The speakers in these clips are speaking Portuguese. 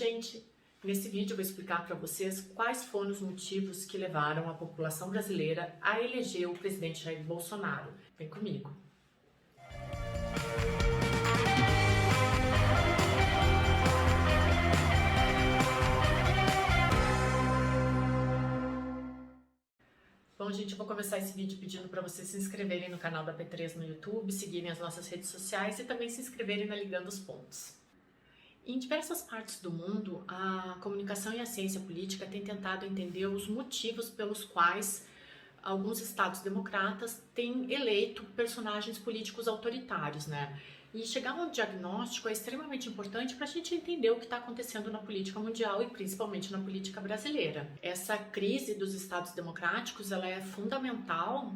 gente! Nesse vídeo eu vou explicar para vocês quais foram os motivos que levaram a população brasileira a eleger o presidente Jair Bolsonaro. Vem comigo! Bom, gente, eu vou começar esse vídeo pedindo para vocês se inscreverem no canal da P3 no YouTube, seguirem as nossas redes sociais e também se inscreverem na Ligando os Pontos. Em diversas partes do mundo, a comunicação e a ciência política têm tentado entender os motivos pelos quais alguns estados democratas têm eleito personagens políticos autoritários, né? E chegar a um diagnóstico é extremamente importante para a gente entender o que está acontecendo na política mundial e principalmente na política brasileira. Essa crise dos estados democráticos, ela é fundamental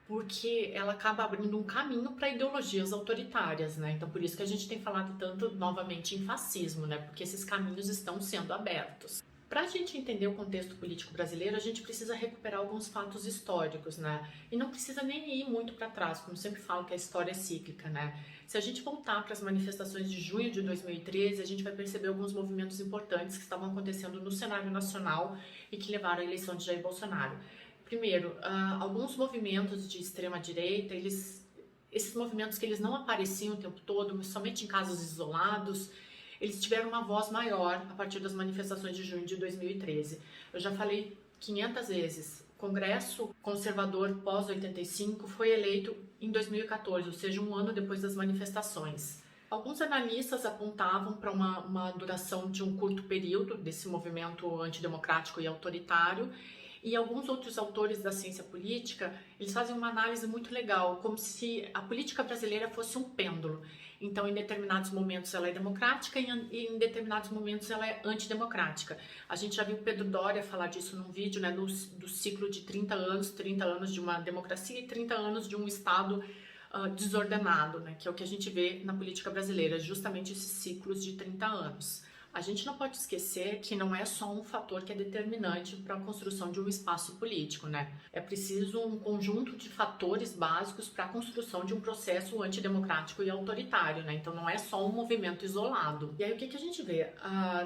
porque ela acaba abrindo um caminho para ideologias autoritárias, né? Então por isso que a gente tem falado tanto novamente em fascismo, né? Porque esses caminhos estão sendo abertos. Para a gente entender o contexto político brasileiro, a gente precisa recuperar alguns fatos históricos, né? E não precisa nem ir muito para trás, como sempre falo que a história é cíclica, né? Se a gente voltar para as manifestações de junho de 2013, a gente vai perceber alguns movimentos importantes que estavam acontecendo no cenário nacional e que levaram à eleição de Jair Bolsonaro. Primeiro, alguns movimentos de extrema-direita, esses movimentos que eles não apareciam o tempo todo, mas somente em casos isolados, eles tiveram uma voz maior a partir das manifestações de junho de 2013. Eu já falei 500 vezes, o Congresso Conservador pós-85 foi eleito em 2014, ou seja, um ano depois das manifestações. Alguns analistas apontavam para uma duração de um curto período desse movimento antidemocrático e autoritário, e alguns outros autores da ciência política, eles fazem uma análise muito legal, como se a política brasileira fosse um pêndulo. Então, em determinados momentos ela é democrática e em determinados momentos ela é antidemocrática. A gente já viu Pedro Doria falar disso num vídeo, né, do ciclo de 30 anos de uma democracia e 30 anos de um Estado desordenado, né, que é o que a gente vê na política brasileira, justamente esses ciclos de 30 anos. A gente não pode esquecer que não é só um fator que é determinante para a construção de um espaço político, né? É preciso um conjunto de fatores básicos para a construção de um processo antidemocrático e autoritário, né? Então não é só um movimento isolado. E aí o que a gente vê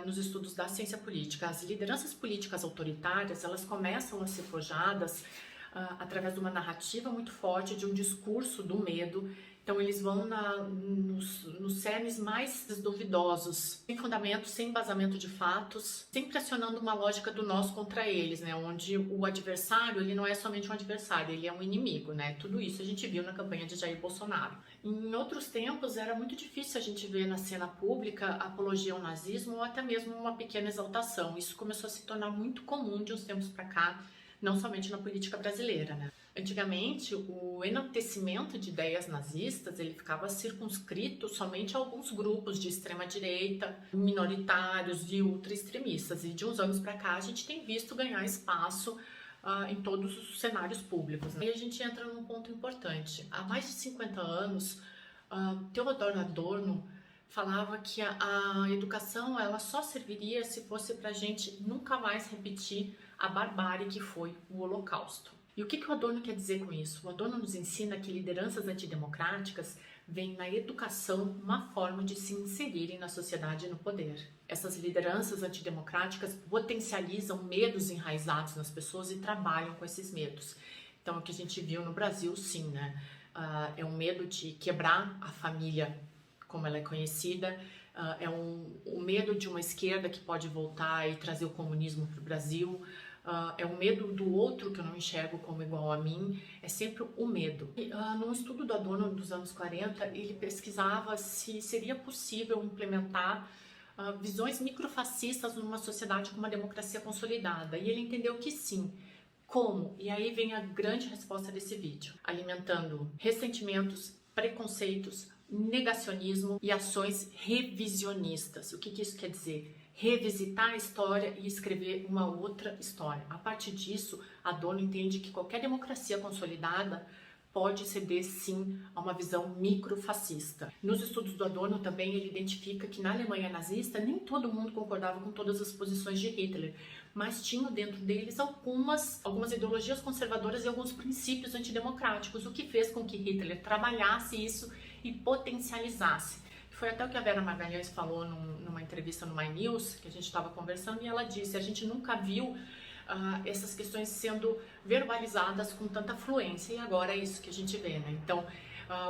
nos estudos da ciência política? As lideranças políticas autoritárias, elas começam a ser forjadas através de uma narrativa muito forte, de um discurso do medo. Então eles vão nos cernes mais duvidosos, sem fundamento, sem embasamento de fatos, sempre acionando uma lógica do nós contra eles, né? Onde o adversário, ele não é somente um adversário, ele é um inimigo, né? Tudo isso a gente viu na campanha de Jair Bolsonaro. Em outros tempos era muito difícil a gente ver na cena pública apologia ao nazismo ou até mesmo uma pequena exaltação. Isso começou a se tornar muito comum de uns tempos para cá, não somente na política brasileira, né? Antigamente, o enaltecimento de ideias nazistas, ele ficava circunscrito somente a alguns grupos de extrema-direita, minoritários e ultra-extremistas. E de uns anos para cá, a gente tem visto ganhar espaço em todos os cenários públicos, né? E a gente entra num ponto importante. Há mais de 50 anos, Theodor Adorno falava que a educação ela só serviria se fosse para a gente nunca mais repetir a barbárie que foi o Holocausto. E o que o Adorno quer dizer com isso? O Adorno nos ensina que lideranças antidemocráticas veem na educação uma forma de se inserirem na sociedade e no poder. Essas lideranças antidemocráticas potencializam medos enraizados nas pessoas e trabalham com esses medos. Então, o que a gente viu no Brasil, sim, né? É um medo de quebrar a família como ela é conhecida, é o medo de uma esquerda que pode voltar e trazer o comunismo para o Brasil, é o medo do outro que eu não enxergo como igual a mim, é sempre o medo. Num estudo do Adorno dos anos 40, ele pesquisava se seria possível implementar visões microfascistas numa sociedade com uma democracia consolidada, e ele entendeu que sim. Como? E aí vem a grande resposta desse vídeo, alimentando ressentimentos, preconceitos, negacionismo e ações revisionistas. O que isso quer dizer? Revisitar a história e escrever uma outra história. A partir disso, Adorno entende que qualquer democracia consolidada pode ceder sim a uma visão microfascista. Nos estudos do Adorno também ele identifica que na Alemanha nazista nem todo mundo concordava com todas as posições de Hitler, mas tinha dentro deles algumas ideologias conservadoras e alguns princípios antidemocráticos, o que fez com que Hitler trabalhasse isso e potencializasse. Foi até o que a Vera Magalhães falou numa entrevista no My News, que a gente estava conversando, e ela disse, a gente nunca viu essas questões sendo verbalizadas com tanta fluência, e agora é isso que a gente vê, né? Então,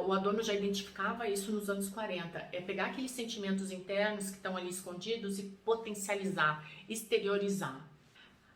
o Adorno já identificava isso nos anos 40, é pegar aqueles sentimentos internos que estão ali escondidos e potencializar, exteriorizar.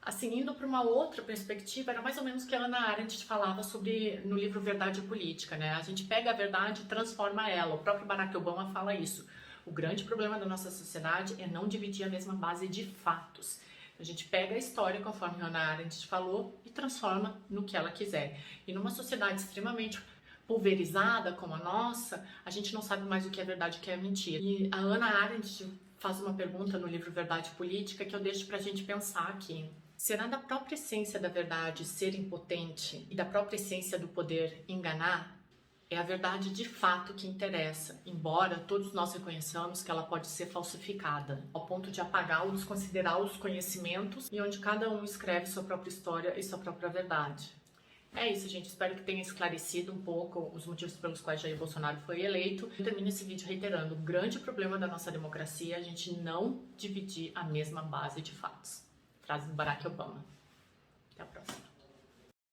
Assim, indo para uma outra perspectiva, era mais ou menos o que a Hannah Arendt falava sobre no livro Verdade e Política, né? A gente pega a verdade e transforma ela. O próprio Barack Obama fala isso. O grande problema da nossa sociedade é não dividir a mesma base de fatos. A gente pega a história, conforme Hannah Arendt falou, e transforma no que ela quiser. E numa sociedade extremamente pulverizada como a nossa, a gente não sabe mais o que é verdade e o que é mentira. E a Hannah Arendt faz uma pergunta no livro Verdade e Política que eu deixo pra gente pensar aqui. Será da própria essência da verdade ser impotente e da própria essência do poder enganar? É a verdade de fato que interessa, embora todos nós reconheçamos que ela pode ser falsificada, ao ponto de apagar ou desconsiderar os conhecimentos e onde cada um escreve sua própria história e sua própria verdade. É isso, gente. Espero que tenha esclarecido um pouco os motivos pelos quais Jair Bolsonaro foi eleito. Eu termino esse vídeo reiterando, o grande problema da nossa democracia é a gente não dividir a mesma base de fatos. Frase do Barack Obama. Até a próxima.